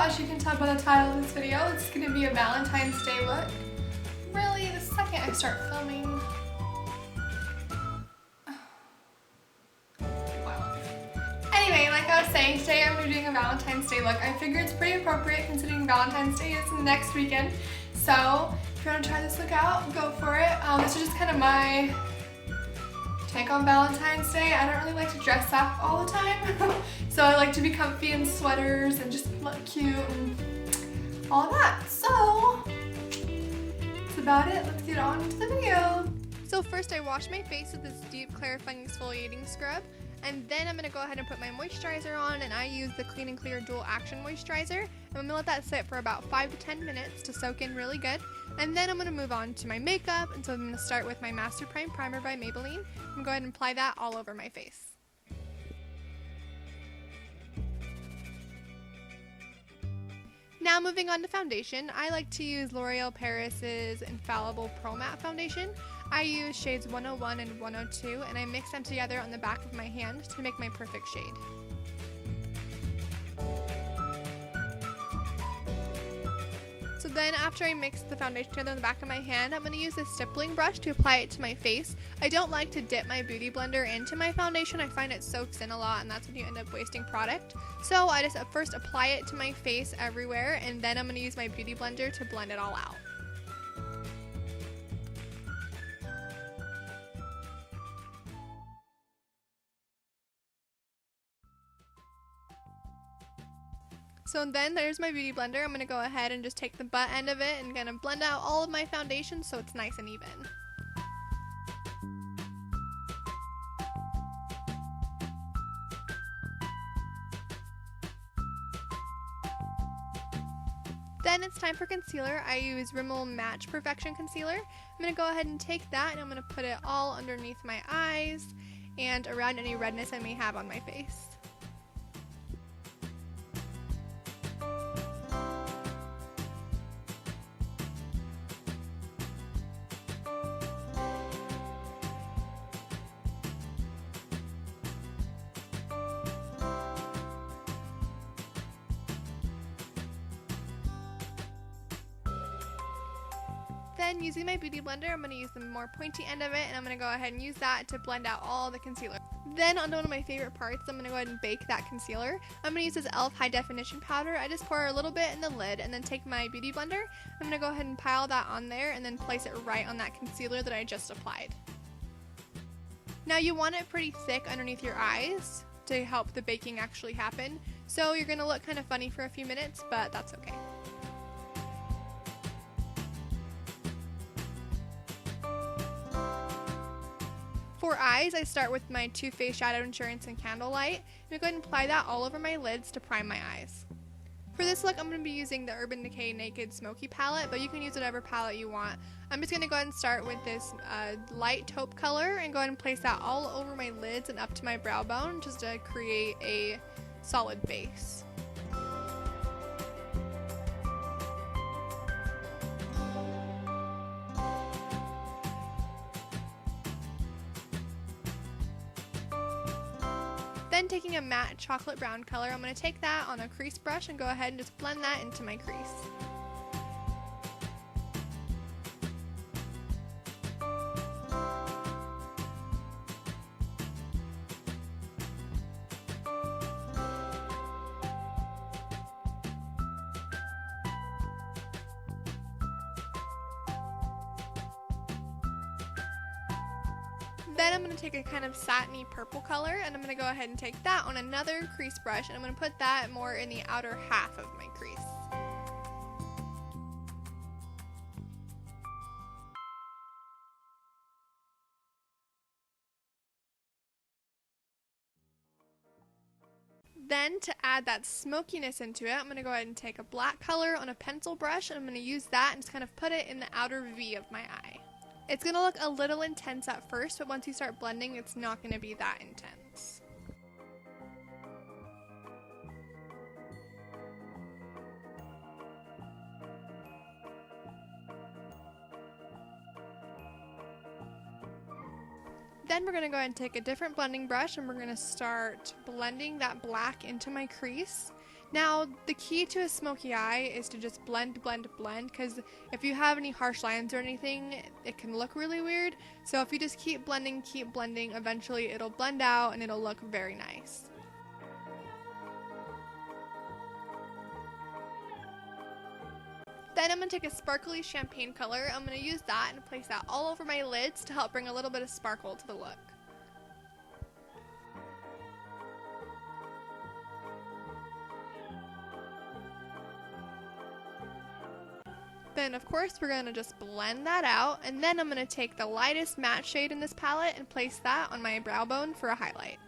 as you can tell by the title of this video, it's going to be a Valentine's Day look. Really, the second I start filming. Wow. Anyway, like I was saying, today I'm doing a Valentine's Day look. I figure it's pretty appropriate considering Valentine's Day is next weekend. So, if you want to try this look out, go for it. This is just kind of my take on Valentine's Day. I don't really like to dress up all the time. So I like to be comfy in sweaters and just look cute and all that. So that's about it. Let's get on to the video. So first I wash my face with this deep clarifying exfoliating scrub. And then I'm going to go ahead and put my moisturizer on, and I use the Clean and Clear Dual Action Moisturizer. And I'm going to let that sit for about 5 to 10 minutes to soak in really good. And then I'm going to move on to my makeup, and so I'm going to start with my Master Prime Primer by Maybelline. I'm going to go ahead and apply that all over my face. Now moving on to foundation, I like to use L'Oreal Paris's Infallible Pro Matte Foundation. I use shades 101 and 102, and I mix them together on the back of my hand to make my perfect shade. So then after I mix the foundation together on the back of my hand, I'm going to use this stippling brush to apply it to my face. I don't like to dip my beauty blender into my foundation. I find it soaks in a lot, and that's when you end up wasting product. So I just first apply it to my face everywhere, and then I'm going to use my beauty blender to blend it all out. So then there's my beauty blender. I'm going to go ahead and just take the butt end of it and kind of blend out all of my foundation so it's nice and even. Then it's time for concealer. I use Rimmel Match Perfection Concealer. I'm going to go ahead and take that and I'm going to put it all underneath my eyes and around any redness I may have on my face. Then using my beauty blender, I'm going to use the more pointy end of it, and I'm going to go ahead and use that to blend out all the concealer. Then onto one of my favorite parts, I'm going to go ahead and bake that concealer. I'm going to use this e.l.f. high definition powder. I just pour a little bit in the lid and then take my beauty blender. I'm going to go ahead and pile that on there and then place it right on that concealer that I just applied. Now you want it pretty thick underneath your eyes to help the baking actually happen. So you're going to look kind of funny for a few minutes, but that's okay. For eyes, I start with my Too Faced Shadow Insurance and Candlelight. I'm going to go ahead and apply that all over my lids to prime my eyes. For this look, I'm going to be using the Urban Decay Naked Smokey palette, but you can use whatever palette you want. I'm just going to go ahead and start with this light taupe color and go ahead and place that all over my lids and up to my brow bone just to create a solid base. Then taking a matte chocolate brown color, I'm going to take that on a crease brush and go ahead and just blend that into my crease. Then I'm going to take a kind of satiny purple color and I'm going to go ahead and take that on another crease brush and I'm going to put that more in the outer half of my crease. Then to add that smokiness into it, I'm going to go ahead and take a black color on a pencil brush and I'm going to use that and just kind of put it in the outer V of my eye. It's going to look a little intense at first, but once you start blending, it's not going to be that intense. Then we're going to go ahead and take a different blending brush and we're going to start blending that black into my crease. Now, the key to a smoky eye is to just blend, blend, blend, because if you have any harsh lines or anything, it can look really weird. So if you just keep blending, eventually it'll blend out and it'll look very nice. Then I'm going to take a sparkly champagne color. I'm going to use that and place that all over my lids to help bring a little bit of sparkle to the look. Then of course we're going to just blend that out, and then I'm going to take the lightest matte shade in this palette and place that on my brow bone for a highlight.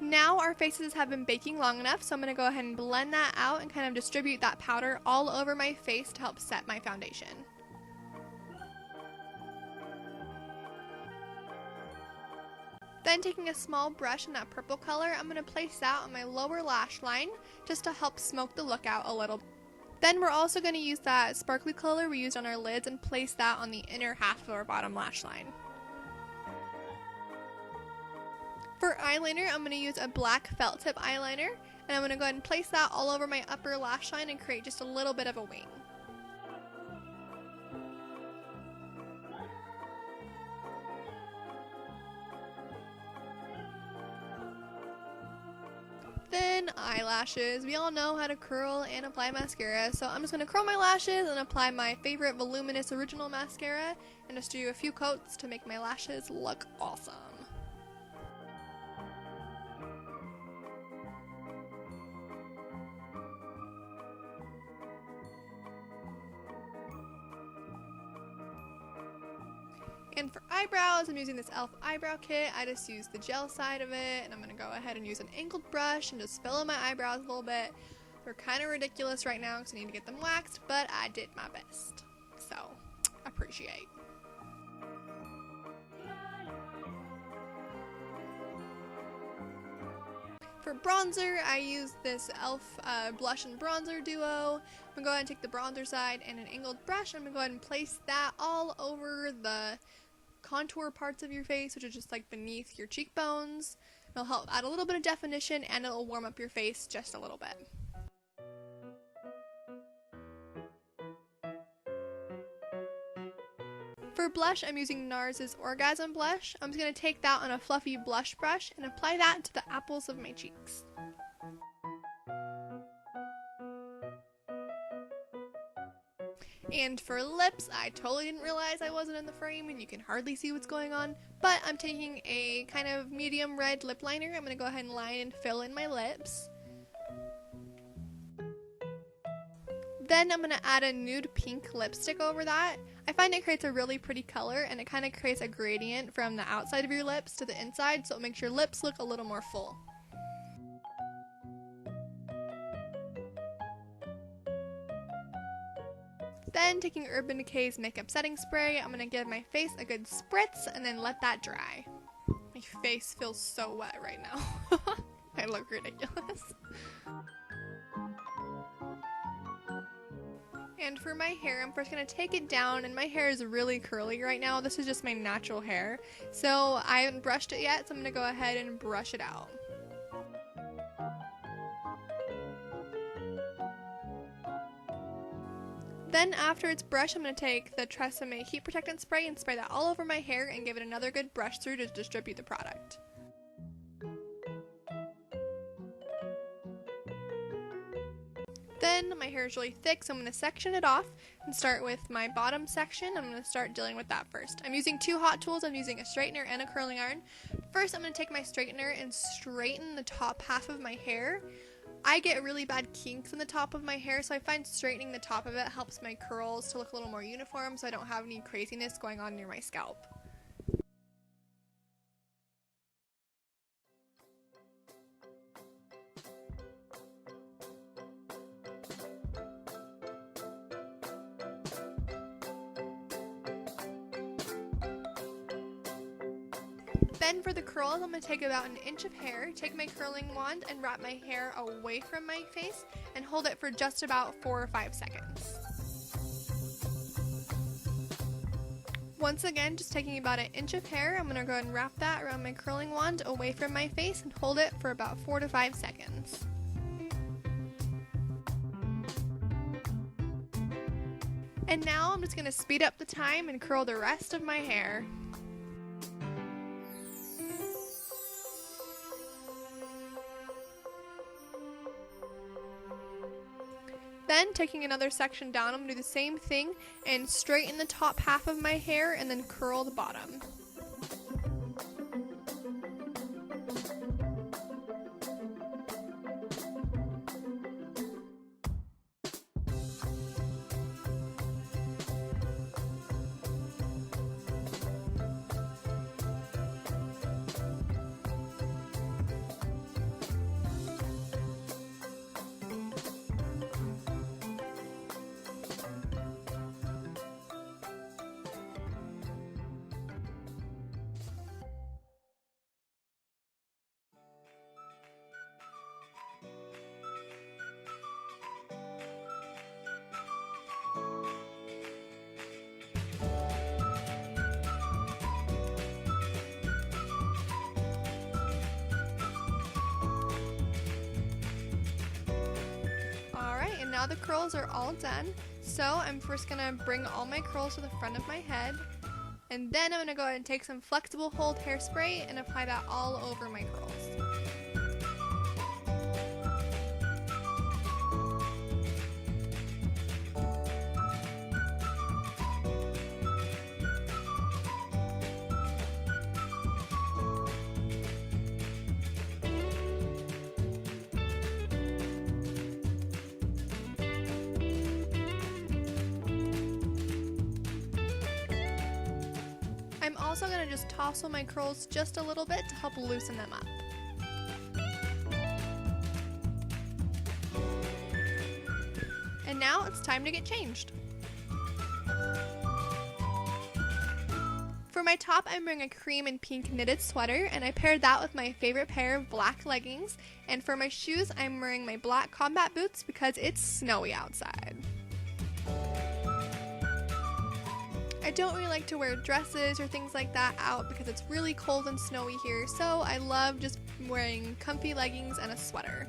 Now our faces have been baking long enough, so I'm going to go ahead and blend that out and kind of distribute that powder all over my face to help set my foundation. Then taking a small brush in that purple color, I'm going to place that on my lower lash line just to help smoke the look out a little. Then we're also going to use that sparkly color we used on our lids and place that on the inner half of our bottom lash line. For eyeliner, I'm going to use a black felt tip eyeliner, and I'm going to go ahead and place that all over my upper lash line and create just a little bit of a wing. Then eyelashes. We all know how to curl and apply mascara, so I'm just going to curl my lashes and apply my favorite voluminous original mascara and just do a few coats to make my lashes look awesome. And for eyebrows, I'm using this e.l.f. eyebrow kit. I just use the gel side of it, and I'm going to go ahead and use an angled brush and just fill in my eyebrows a little bit. They're kind of ridiculous right now because I need to get them waxed, but I did my best. So, appreciate. For bronzer, I use this e.l.f. Blush and Bronzer Duo. I'm going to go ahead and take the bronzer side and an angled brush. I'm going to go ahead and place that all over the contour parts of your face, which is just like beneath your cheekbones. It'll help add a little bit of definition, and it'll warm up your face just a little bit. For blush, I'm using NARS's Orgasm Blush. I'm just going to take that on a fluffy blush brush and apply that to the apples of my cheeks. And for lips, I totally didn't realize I wasn't in the frame and you can hardly see what's going on, but I'm taking a kind of medium red lip liner. I'm going to go ahead and line and fill in my lips. Then I'm going to add a nude pink lipstick over that. I find it creates a really pretty color, and it kind of creates a gradient from the outside of your lips to the inside, so it makes your lips look a little more full. Then taking Urban Decay's makeup setting spray, I'm going to give my face a good spritz and then let that dry. My face feels so wet right now. I look ridiculous. And for my hair, I'm first going to take it down, and my hair is really curly right now. This is just my natural hair. So I haven't brushed it yet, so I'm going to go ahead and brush it out. Then after it's brushed, I'm going to take the Tresemme Heat Protectant Spray and spray that all over my hair and give it another good brush through to distribute the product. Then my hair is really thick, so I'm going to section it off and start with my bottom section. I'm going to start dealing with that first. I'm using two hot tools. I'm using a straightener and a curling iron. First, I'm going to take my straightener and straighten the top half of my hair. I get really bad kinks in the top of my hair, so I find straightening the top of it helps my curls to look a little more uniform so I don't have any craziness going on near my scalp. Then for the curls, I'm going to take about an inch of hair, take my curling wand, and wrap my hair away from my face and hold it for just about 4 or 5 seconds. Once again, just taking about 1 inch of hair, I'm going to go ahead and wrap that around my curling wand away from my face and hold it for about 4 to 5 seconds. And now I'm just going to speed up the time and curl the rest of my hair. Then, taking another section down, I'm going to do the same thing and straighten the top half of my hair and then curl the bottom. And now the curls are all done, so I'm first going to bring all my curls to the front of my head, and then I'm going to go ahead and take some flexible hold hairspray and apply that all over my curls. I'm also going to just tousle my curls just a little bit to help loosen them up. And now it's time to get changed. For my top, I'm wearing a cream and pink knitted sweater, and I paired that with my favorite pair of black leggings. And for my shoes, I'm wearing my black combat boots because it's snowy outside. I don't really like to wear dresses or things like that out because it's really cold and snowy here, so I love just wearing comfy leggings and a sweater.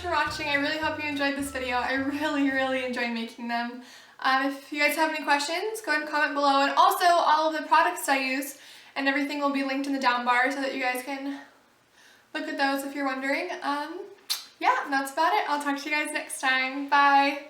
For watching. I really hope you enjoyed this video. I really enjoyed making them. If you guys have any questions, go ahead and comment below, and also all of the products I use and everything will be linked in the down bar so that you guys can look at those if you're wondering. Yeah, that's about it. I'll talk to you guys next time. Bye!